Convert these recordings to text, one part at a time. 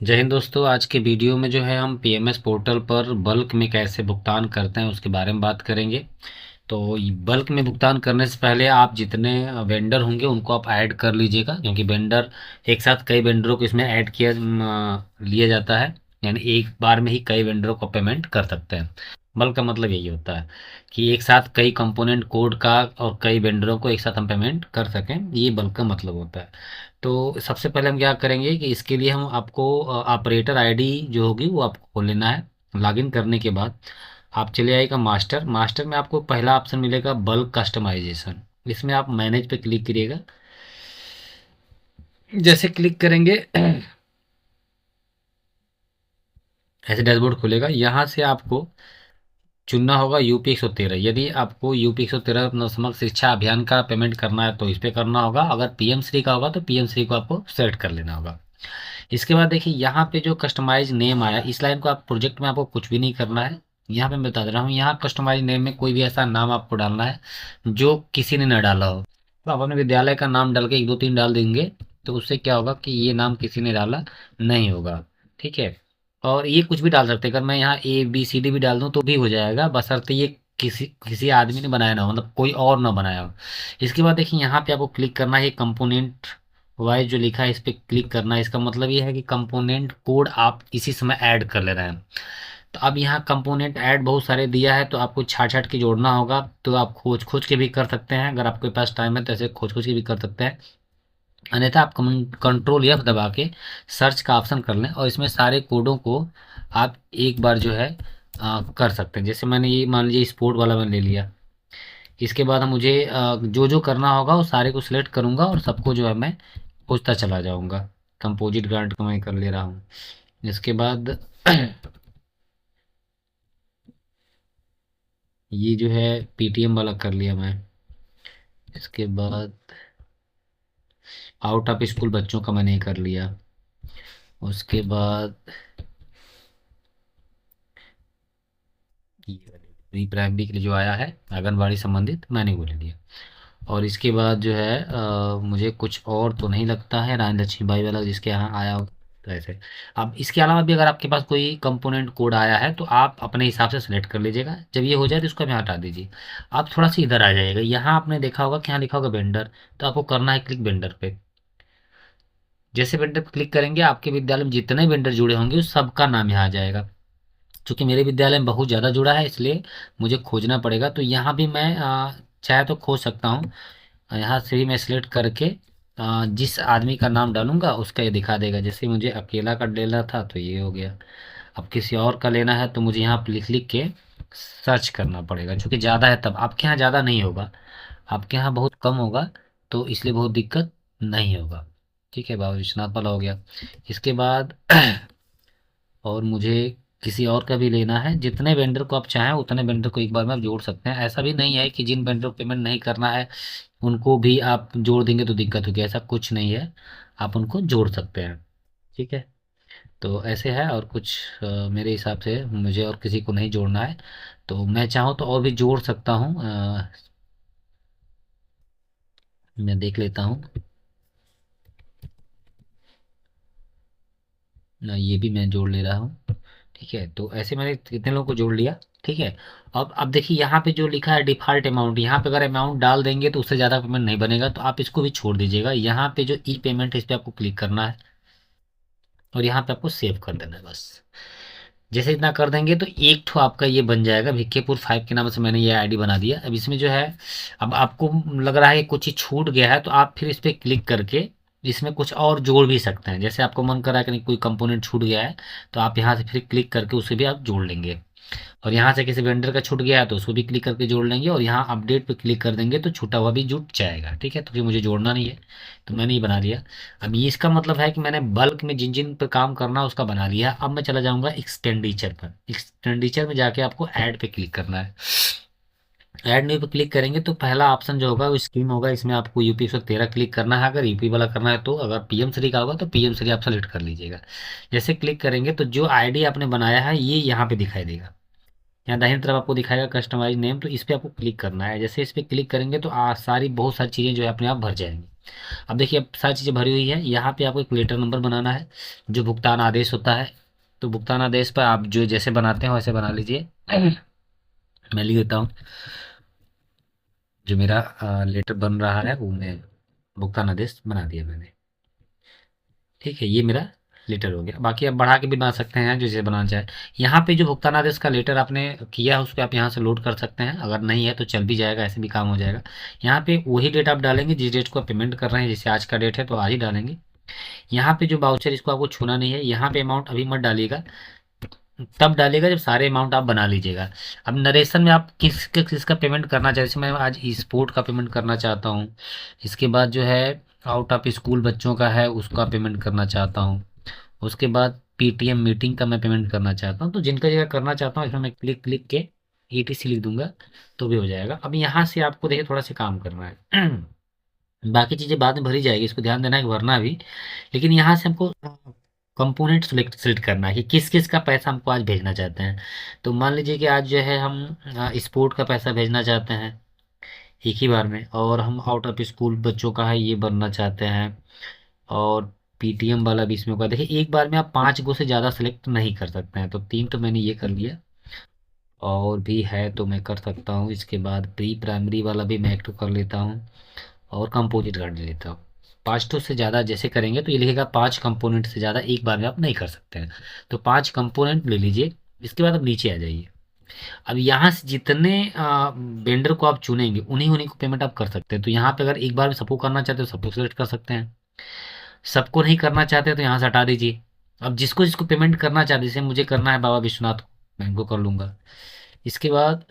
जय हिंद दोस्तों। आज के वीडियो में जो है हम पीएमएस पोर्टल पर बल्क में कैसे भुगतान करते हैं उसके बारे में बात करेंगे। तो बल्क में भुगतान करने से पहले आप जितने वेंडर होंगे उनको आप ऐड कर लीजिएगा, क्योंकि वेंडर एक साथ कई वेंडरों को इसमें ऐड किया लिया जाता है। यानी एक बार में ही कई वेंडरों को पेमेंट कर सकते हैं। बल्क का मतलब यही होता है कि एक साथ कई कंपोनेंट कोड का और कई वेंडरों को एक साथ हम पेमेंट कर सकें, ये बल्क का मतलब होता है। तो सबसे पहले हम क्या करेंगे कि इसके लिए हम आपको ऑपरेटर आईडी जो होगी वो आपको खोल लेना है। लॉगिन करने के बाद आप चले आइएगा मास्टर। मास्टर में आपको पहला ऑप्शन मिलेगा बल्क कस्टमाइजेशन। इसमें आप मैनेज पे क्लिक करिएगा। जैसे क्लिक करेंगे ऐसे डैशबोर्ड खुलेगा। यहाँ से आपको चुनना होगा यूपी 113। यदि आपको यूपी 113 समग्र शिक्षा अभियान का पेमेंट करना है तो इस पे करना होगा। अगर पीएम श्री का होगा तो पीएम श्री को आपको सेलेक्ट कर लेना होगा। इसके बाद देखिए यहाँ पे जो कस्टमाइज नेम आया, इस लाइन को आप प्रोजेक्ट में आपको कुछ भी नहीं करना है। यहाँ पे मैं बता दे रहा हूँ, यहाँ कस्टमाइज नेम में कोई भी ऐसा नाम आपको डालना है जो किसी ने न डाला हो। तो आप अपने विद्यालय का नाम डाल के एक दो तीन डाल देंगे तो उससे क्या होगा कि ये नाम किसी ने डाला नहीं होगा। ठीक है। और ये कुछ भी डाल सकते हैं। अगर मैं यहाँ ABCD भी डाल दूँ तो भी हो जाएगा, बशर्ते ये किसी किसी आदमी ने बनाया ना हो, मतलब कोई और ना बनाया हो। इसके बाद देखिए यहाँ पे आपको क्लिक करना है कंपोनेंट वाइज जो लिखा है इस पे क्लिक करना है। इसका मतलब ये है कि कंपोनेंट कोड आप इसी समय ऐड कर ले रहे हैं। तो अब यहाँ कंपोनेंट ऐड बहुत सारे दिया है तो आपको छाट छाट के जोड़ना होगा। तो आप खोज खोज के भी कर सकते हैं, अगर आपके पास टाइम है तो ऐसे खोज खोज के भी कर सकते हैं। अन्यथा आप कंट्रोल F दबा के सर्च का ऑप्शन कर लें और इसमें सारे कोडों को आप एक बार जो है कर सकते हैं। जैसे मैंने ये मान लीजिए स्पोर्ट वाला मैंने ले लिया। इसके बाद हम मुझे जो जो करना होगा वो सारे को सिलेक्ट करूंगा और सबको जो है मैं खोजता चला जाऊंगा। कंपोजिट ग्रांट को मैं कर ले रहा हूँ। इसके बाद ये जो है PTM वाला कर लिया मैं। इसके बाद आउट ऑफ स्कूल बच्चों का मैंने ये कर लिया। उसके बाद प्री प्राइमरी के लिए जो आया है आंगनबाड़ी संबंधित मैंने वो ले लिया। और इसके बाद जो है मुझे कुछ और तो नहीं लगता है, रानी लक्ष्मीबाई वाला जिसके यहाँ आया हो। तो ऐसे अब इसके अलावा भी अगर आपके पास कोई कंपोनेंट कोड आया है तो आप अपने हिसाब से सेलेक्ट कर लीजिएगा। जब ये हो जाए तो इसको हमें हटा दीजिए। आप थोड़ा सा इधर आ जाइएगा। यहाँ आपने देखा होगा कि यहाँ लिखा होगा वेंडर, तो आपको करना है क्लिक वेंडर पे। जैसे वेंडर पे क्लिक करेंगे आपके विद्यालय में जितने वेंडर जुड़े होंगे उस सबका नाम यहाँ आ जाएगा। चूंकि मेरे विद्यालय में बहुत ज़्यादा जुड़ा है इसलिए मुझे खोजना पड़ेगा। तो यहाँ भी मैं चाहे तो खोज सकता हूँ। यहाँ से भी मैं सिलेक्ट करके जिस आदमी का नाम डालूंगा उसका ये दिखा देगा। जैसे मुझे अकेला का लेना था तो ये हो गया। अब किसी और का लेना है तो मुझे यहाँ पे लिख लिख के सर्च करना पड़ेगा। क्योंकि ज़्यादा है तब आपके यहाँ ज़्यादा नहीं होगा, आपके यहाँ बहुत कम होगा। तो इसलिए बहुत दिक्कत नहीं होगा। ठीक है, बाबा विश्वनाथ वाला हो गया। इसके बाद और मुझे किसी और का भी लेना है। जितने वेंडर को आप चाहें उतने वेंडर को एक बार में आप जोड़ सकते हैं। ऐसा भी नहीं है कि जिन वेंडर को पेमेंट नहीं करना है उनको भी आप जोड़ देंगे तो दिक्कत होगी, ऐसा कुछ नहीं है। आप उनको जोड़ सकते हैं। ठीक है। तो ऐसे है और कुछ मेरे हिसाब से मुझे और किसी को नहीं जोड़ना है। तो मैं चाहूँ तो और भी जोड़ सकता हूँ। मैं देख लेता हूँ। ये भी मैं जोड़ ले रहा हूँ। ठीक है, तो ऐसे मैंने कितने लोगों को जोड़ लिया। ठीक है। अब देखिए यहाँ पे जो लिखा है डिफॉल्ट अमाउंट, यहाँ पे अगर अमाउंट डाल देंगे तो उससे ज़्यादा पेमेंट नहीं बनेगा, तो आप इसको भी छोड़ दीजिएगा। यहाँ पे जो ई पेमेंट है इस पर आपको क्लिक करना है और यहाँ पे आपको सेव कर देना है बस। जैसे इतना कर देंगे तो एक ठो आपका ये बन जाएगा। भिक्कीपुर 5 के नाम से मैंने ये आईडी बना दिया। अब इसमें जो है, अब आपको लग रहा है कि कुछ चीज़ छूट गया है तो आप फिर इस पर क्लिक करके इसमें कुछ और जोड़ भी सकते हैं। जैसे आपको मन कर रहा है कि नहीं कोई कंपोनेंट छूट गया है तो आप यहाँ से फिर क्लिक करके उसे भी आप जोड़ लेंगे। और यहाँ से किसी वेंडर का छूट गया है तो उसको भी क्लिक करके जोड़ लेंगे और यहाँ अपडेट पे क्लिक कर देंगे तो छूटा हुआ भी जुट जाएगा। ठीक है, तो फिर मुझे जोड़ना नहीं है तो मैंने ये बना लिया। अब ये इसका मतलब है कि मैंने बल्क में जिन जिन पे काम करना है उसका बना लिया। अब मैं चला जाऊंगा एक्सटेंडिचर पर। एक्सटेंडिचर में जाके आपको ऐड पे क्लिक करना है। ऐड न्यू पे क्लिक करेंगे तो पहला ऑप्शन जो होगा वो स्कीम होगा। इसमें आपको यूपी 113 क्लिक करना है। अगर यूपी वाला करना है तो, अगर पीएम श्री का होगा तो पीएम श्री आप सेलेक्ट कर लीजिएगा। जैसे क्लिक करेंगे तो जो आईडी आपने बनाया है ये यहाँ पे दिखाई देगा। यहाँ दाहिनी तरफ आपको दिखाएगा कस्टमाइज नेम, तो इस पे आपको क्लिक करना है। जैसे इस पे क्लिक करेंगे तो सारी बहुत सारी चीज़ें जो है अपने आप भर जाएंगी। अब देखिए, अब सारी चीज़ें भरी हुई है। यहाँ पे आपको एक लेटर नंबर बनाना है, जो भुगतान आदेश होता है। तो भुगतान आदेश पर आप जो जैसे बनाते हो वैसे बना लीजिए। मैं लिख देता हूँ, जो मेरा लेटर बन रहा है वो मैं भुगतान आदेश बना दिया मैंने। ठीक है, ये मेरा लेटर हो गया। बाकी आप बढ़ा के भी बना सकते हैं जो जैसे बनाना चाहे। यहाँ पे जो भुगतान आदेश का लेटर आपने किया है उसको आप यहाँ से लोड कर सकते हैं, अगर नहीं है तो चल भी जाएगा, ऐसे भी काम हो जाएगा। यहाँ पे वही डेट आप डालेंगे जिस डेट को आप पेमेंट कर रहे हैं, जैसे आज का डेट है तो आज ही डालेंगे। यहाँ पे जो वाउचर, इसको आपको छूना नहीं है। यहाँ पे अमाउंट अभी मत डालिएगा, तब डालिएगा जब सारे अमाउंट आप बना लीजिएगा। अब नरेशन में आप किसका पेमेंट करना चाहते हैं, जैसे मैं आज स्पोर्ट का पेमेंट करना चाहता हूँ। इसके बाद जो है आउट ऑफ स्कूल बच्चों का है उसका पेमेंट करना चाहता हूँ। उसके बाद पीटीएम मीटिंग का मैं पेमेंट करना चाहता हूँ। तो जिनका जगह करना चाहता हूँ इसमें मैं क्लिक क्लिक के ईटीसी लिख दूंगा तो भी हो जाएगा। अब यहाँ से आपको देखिए थोड़ा सा काम करना है। बाकी चीज़ें बाद में भरी जाएगी, इसको ध्यान देना है कि भरना भी। लेकिन यहाँ से हमको कंपोनेंट सेलेक्ट करना है कि किस किस का पैसा हमको आज भेजना चाहते हैं। तो मान लीजिए कि आज जो है हम स्पोर्ट का पैसा भेजना चाहते हैं एक ही बार में, और हम आउट ऑफ स्कूल बच्चों का है ये भरना चाहते हैं, और पीटीएम वाला भी इसमें होगा। देखिए एक बार में आप 5 गो से ज़्यादा सेलेक्ट नहीं कर सकते हैं, तो 3 तो मैंने ये कर लिया, और भी है तो मैं कर सकता हूँ। इसके बाद प्री प्राइमरी वाला भी मैं एक तो कर लेता हूँ, और कंपोजिट कर लेता हूँ। 5 तो से ज़्यादा जैसे करेंगे तो ये लिखेगा 5 कंपोनेंट से ज़्यादा एक बार में आप नहीं कर सकते हैं। तो 5 कंपोनेंट ले लीजिए। इसके बाद अब नीचे आ जाइए। अब यहाँ से जितने वेंडर को आप चुनेंगे उन्हीं उन्हीं को पेमेंट आप कर सकते हैं। तो यहाँ पे अगर एक बार में सबको करना चाहते हो सबको सेलेक्ट कर सकते हैं, सबको नहीं करना चाहते तो यहाँ से हटा दीजिए। अब जिसको जिसको पेमेंट करना चाहते, जैसे मुझे करना है बाबा विश्वनाथ को, मैं इनको कर लूँगा। इसके बाद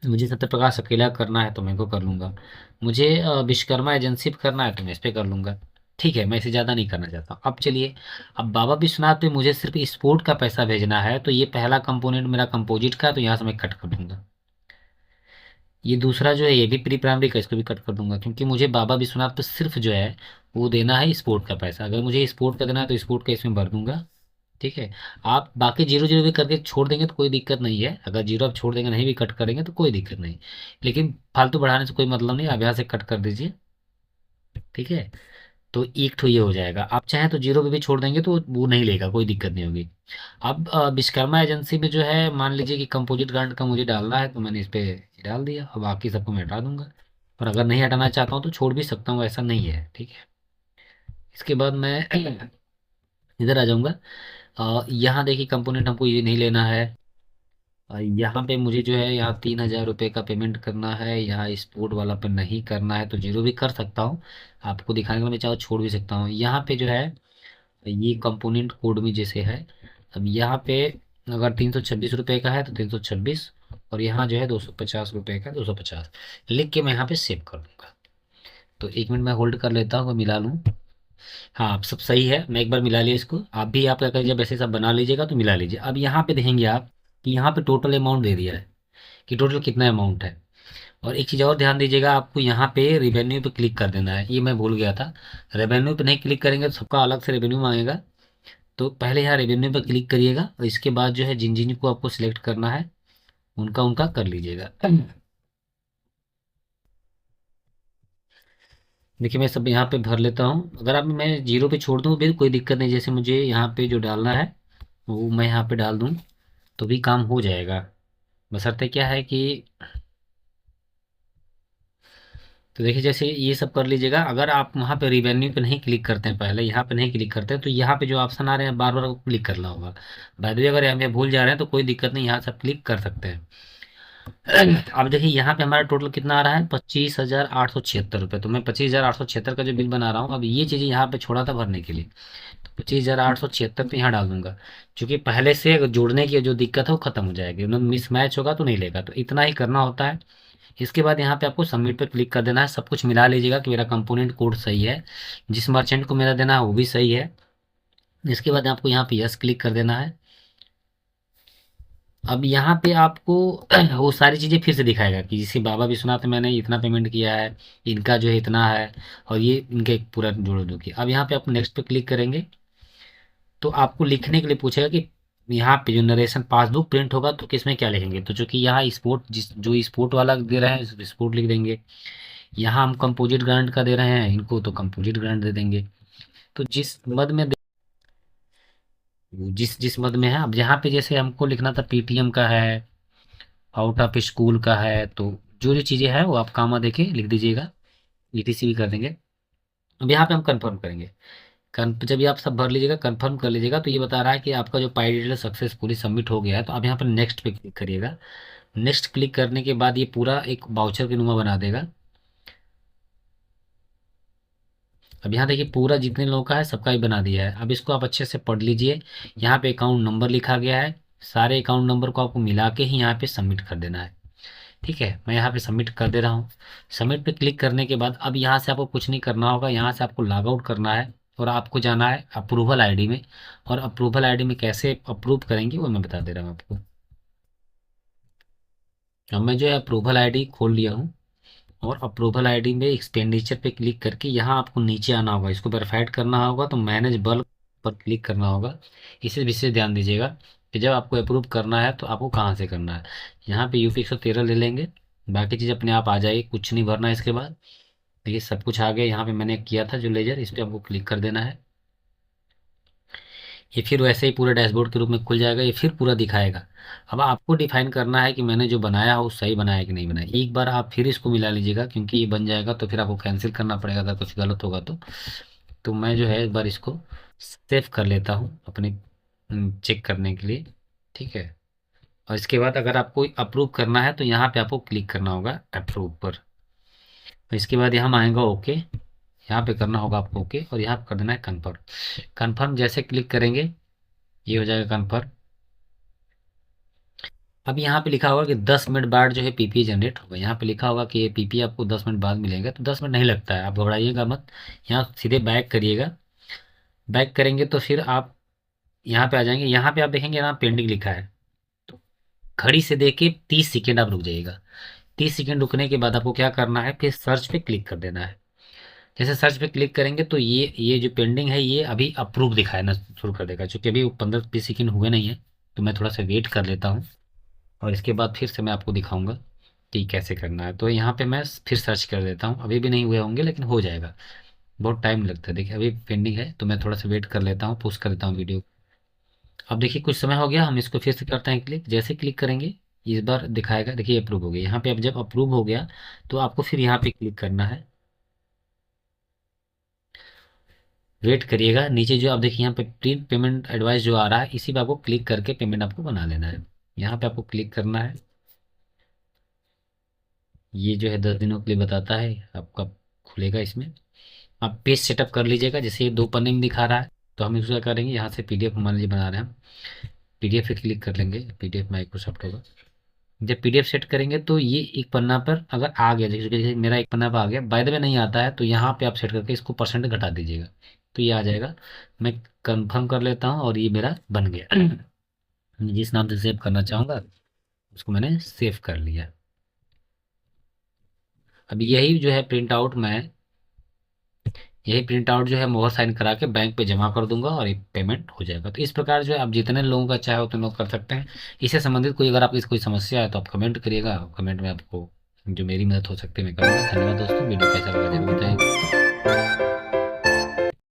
मुझे सत्यप्रकाश अकेला करना है तो मैं इनको कर लूँगा। मुझे विश्वकर्मा एजेंसी पे करना है तो मैं इस पे कर लूँगा। ठीक है, मैं इसे ज़्यादा नहीं करना चाहता हूँ। अब चलिए, अब बाबा विश्वनाथ पे मुझे सिर्फ स्पोर्ट का पैसा भेजना है, तो ये पहला कंपोनेंट मेरा कंपोजिट का है, तो यहाँ से मैं कट कर दूंगा। ये दूसरा जो है ये भी प्री प्राइमरी का, इसको भी कट कर दूंगा, क्योंकि मुझे बाबा विश्वनाथ पे सिर्फ जो है वो देना है स्पोर्ट का पैसा। अगर मुझे स्पोर्ट का देना है तो स्पोर्ट का इसमें भर दूंगा। ठीक है, आप बाकी जीरो जीरो भी करके छोड़ देंगे तो कोई दिक्कत नहीं है। अगर जीरो आप छोड़ देंगे नहीं भी कट करेंगे तो कोई दिक्कत नहीं, लेकिन फालतू बढ़ाने से कोई मतलब नहीं, आप यहाँ से कट कर दीजिए। ठीक है, तो एक तो ये हो जाएगा। आप चाहें तो जीरो पे भी छोड़ देंगे तो वो नहीं लेगा, कोई दिक्कत नहीं होगी। अब विश्वकर्मा एजेंसी में जो है मान लीजिए कि कंपोजिट ग्रांट का मुझे डालना है तो मैंने इस पे डाल दिया, और बाकी सबको मैं हटा दूंगा। और अगर नहीं हटाना चाहता हूँ तो छोड़ भी सकता हूँ, ऐसा नहीं है। ठीक है, इसके बाद मैं इधर आ जाऊंगा। यहाँ देखिए कंपोनेंट हमको ये नहीं लेना है। यहाँ पे मुझे जो है यहाँ 3,000 रुपये का पेमेंट करना है, यहाँ स्पोर्ट वाला पे नहीं करना है तो जीरो भी कर सकता हूँ। आपको दिखाने के लिए मैं चाहो छोड़ भी सकता हूँ। यहाँ पे जो है ये कंपोनेंट कोड में जैसे है, अब यहाँ पे अगर 326 रुपये का है तो 326, और यहाँ जो है 250 रुपये का 250 लिख के मैं यहाँ पे सेव कर दूंगा। तो 1 मिनट में होल्ड कर लेता हूँ और मिला लूँ। हाँ, अब सब सही है, मैं एक बार मिला लिया इसको। आप भी आप क्या करिए, जब ऐसे सब बना लीजिएगा तो मिला लीजिए। अब यहाँ पे देखेंगे आप कि यहाँ पे टोटल अमाउंट दे दिया है कि टोटल कितना अमाउंट है। और एक चीज़ और ध्यान दीजिएगा, आपको यहाँ पे रेवेन्यू पे क्लिक कर देना है, ये मैं भूल गया था। रेवेन्यू पे नहीं क्लिक करेंगे तो सबका अलग से रेवेन्यू मांगेगा। तो पहले यहाँ रेवेन्यू पे क्लिक करिएगा, और इसके बाद जो है जिन जिन को आपको सिलेक्ट करना है उनका उनका कर लीजिएगा। देखिए मैं सब यहाँ पे भर लेता हूँ। अगर आप मैं जीरो पे छोड़ दूँ भी कोई दिक्कत नहीं, जैसे मुझे यहाँ पे जो डालना है वो मैं यहाँ पे डाल दूँ तो भी काम हो जाएगा। बशर्ते क्या है कि, तो देखिए जैसे ये सब कर लीजिएगा। अगर आप वहाँ पे रिवेन्यू पे नहीं क्लिक करते हैं, पहले यहाँ पे नहीं क्लिक करते हैं, तो यहाँ पे जो ऑप्शन आ रहे हैं बार बार क्लिक करना होगा। बाय द वे अगर यहाँ पे भूल जा रहे हैं तो कोई दिक्कत नहीं, यहाँ से आप क्लिक कर सकते हैं। अब देखिए यहाँ पे हमारा टोटल कितना आ रहा है, 25,876 रुपये। तो मैं 25,876 का जो बिल बना रहा हूँ, अब ये चीज़ें यहाँ पे छोड़ा था भरने के लिए, तो 25,876 पे यहाँ डाल दूंगा। क्योंकि पहले से अगर जोड़ने की जो दिक्कत है वो खत्म हो जाएगी, मिस मैच होगा तो नहीं लेगा, तो इतना ही करना होता है। इसके बाद यहाँ पे आपको सबमिट पे क्लिक कर देना है। सब कुछ मिला लीजिएगा कि मेरा कंपोनेंट कोड सही है, जिस मर्चेंट को मेरा देना है वो भी सही है। इसके बाद आपको यहाँ पे यस क्लिक कर देना है। अब यहाँ पे आपको वो सारी चीज़ें फिर से दिखाएगा कि जैसे बाबा विश्वनाथ में मैंने इतना पेमेंट किया है, इनका जो है इतना है, और ये इनके पूरा जोड़ दो कि। अब यहाँ पे आप नेक्स्ट पे क्लिक करेंगे तो आपको लिखने के लिए पूछेगा कि यहाँ पे जो नरेशन पासबुक प्रिंट होगा तो किसमें क्या लिखेंगे। तो चूंकि यहाँ स्पोर्ट जिस जो स्पोर्ट वाला दे रहे हैं स्पोर्ट लिख देंगे। यहाँ हम कंपोजिट ग्रांट का दे रहे हैं, इनको तो कंपोजिट ग्रांट दे देंगे। तो जिस मद में जिस जिस मद में है, अब यहाँ पे जैसे हमको लिखना था पीटीएम का है, आउट ऑफ स्कूल का है, तो जो जो चीज़ें हैं वो आप कामा देके लिख दीजिएगा, ईटीसी भी कर देंगे। अब यहाँ पे हम कंफर्म करेंगे। जब ये आप सब भर लीजिएगा, कंफर्म कर लीजिएगा, तो ये बता रहा है कि आपका जो पाई डिटेल सक्सेसफुली सबमिट हो गया है। तो आप यहाँ पर नेक्स्ट पे क्लिक करिएगा। नेक्स्ट क्लिक करने के बाद ये पूरा एक बाउचर के नुमा बना देगा। अब यहाँ देखिए पूरा जितने लोगों का है सबका ही बना दिया है। अब इसको आप अच्छे से पढ़ लीजिए। यहाँ पे अकाउंट नंबर लिखा गया है, सारे अकाउंट नंबर को आपको मिला के ही यहाँ पे सबमिट कर देना है। ठीक है, मैं यहाँ पे सबमिट कर दे रहा हूँ। सबमिट पे क्लिक करने के बाद अब यहाँ से आपको कुछ नहीं करना होगा, यहाँ से आपको लॉग आउट करना है और आपको जाना है अप्रूवल आईडी में। और अप्रूवल आईडी में कैसे अप्रूव करेंगे वो मैं बता दे रहा हूँ आपको। अब मैं जो है अप्रूवल आईडी खोल लिया हूँ, और अप्रूवल आईडी में एक्सपेंडिचर पे क्लिक करके यहाँ आपको नीचे आना होगा, इसको वेरीफाइड करना होगा, तो मैनेज बल्क पर क्लिक करना होगा। इसे विशेष ध्यान दीजिएगा कि जब आपको अप्रूव करना है तो आपको कहाँ से करना है। यहाँ पे यूपी 113 ले लेंगे, बाकी चीज़ अपने आप आ जाएगी, कुछ नहीं भरना है इसके बाद। देखिए सब कुछ आ गया। यहाँ पे मैंने किया था जो लेजर, इस पर आपको क्लिक कर देना है। ये फिर वैसे ही पूरे डैशबोर्ड के रूप में खुल जाएगा, ये फिर पूरा दिखाएगा। अब आपको डिफाइन करना है कि मैंने जो बनाया हो सही बनाया कि नहीं बनाया। एक बार आप फिर इसको मिला लीजिएगा, क्योंकि ये बन जाएगा तो फिर आपको कैंसिल करना पड़ेगा अगर कुछ गलत होगा तो मैं जो है एक बार इसको सेव कर लेता हूँ अपने चेक करने के लिए। ठीक है, और इसके बाद अगर आपको अप्रूव करना है तो यहाँ पे आपको क्लिक करना होगा अप्रूव पर। तो इसके बाद यहाँ आएगा ओके, यहाँ पे करना होगा आपको ओके, और यहाँ कर देना है कन्फर्म। कन्फर्म जैसे क्लिक करेंगे ये हो जाएगा कन्फर्म। अब यहाँ पे लिखा होगा कि 10 मिनट बाद जो है पीपी जनरेट होगा। यहाँ पे लिखा होगा कि ये पीपी आपको 10 मिनट बाद मिलेगा, तो 10 मिनट नहीं लगता है, आप घबराइएगा मत। यहाँ सीधे बैक करिएगा। बैक करेंगे तो फिर आप यहाँ पे आ जाएंगे। यहाँ पे आप देखेंगे यहाँ पेंडिंग लिखा है, तो घड़ी से देख के 30 सेकेंड आप रुक जाइएगा। 30 सेकेंड रुकने के बाद आपको क्या करना है, फिर सर्च पे क्लिक कर देना है। जैसे सर्च पे क्लिक करेंगे तो ये जो पेंडिंग है ये अभी अप्रूव दिखाना शुरू कर देगा, क्योंकि अभी 15-20 सेकेंड हुए नहीं है। तो मैं थोड़ा सा वेट कर लेता हूँ, और इसके बाद फिर से मैं आपको दिखाऊंगा कि कैसे करना है। तो यहाँ पे मैं फिर सर्च कर देता हूँ, अभी भी नहीं हुए होंगे लेकिन हो जाएगा, बहुत टाइम लगता है। देखिए अभी पेंडिंग है, तो मैं थोड़ा सा वेट कर लेता हूँ, पुश कर देता हूँ वीडियो। अब देखिए कुछ समय हो गया, हम इसको फिर से करते हैं क्लिक। जैसे क्लिक करेंगे इस बार दिखाएगा, देखिए अप्रूव हो गया। यहाँ पे अब जब अप्रूव हो गया तो आपको फिर यहाँ पे क्लिक करना है। वेट करिएगा, नीचे जो आप देखिए यहाँ पे प्रिंट पेमेंट एडवाइस जो आ रहा है, इसी पे आपको क्लिक करके पेमेंट आपको बना लेना है। यहाँ पे आपको क्लिक करना है। ये जो है 10 दिनों के लिए बताता है आपका, खुलेगा इसमें। आप पेज सेटअप कर लीजिएगा। जैसे ये 2 पन्ने में दिखा रहा है, तो हम इसको क्या करेंगे, यहाँ से पीडीएफ मान लीजिए बना रहे हैं हम, पीडीएफ पे क्लिक कर लेंगे। पीडीएफ माइक्रोसॉफ्ट होगा। जब पीडीएफ सेट करेंगे तो ये एक पन्ना पर अगर आ गया, जैसे मेरा एक पन्ना पर आ गया, बाय द वे नहीं आता है तो यहाँ पे आप सेट करके इसको परसेंट घटा दीजिएगा, तो ये आ जाएगा। मैं कंफर्म कर लेता हूँ और ये मेरा बन गया। मैं जिस नाम से सेव करना चाहूँगा उसको मैंने सेव कर लिया। अब यही प्रिंट आउट जो है मोहर साइन करा के बैंक पे जमा कर दूंगा और ये पेमेंट हो जाएगा। तो इस प्रकार जो है आप जितने लोगों का चाहे उतने लोग कर सकते हैं। इससे संबंधित कोई अगर आपकी कोई समस्या है तो आप कमेंट करिएगा, कमेंट में आपको जो मेरी मदद हो सकती है मैं करूँगा। धन्यवाद दोस्तों, वीडियो कैसा लगा जरूर बताइएगा।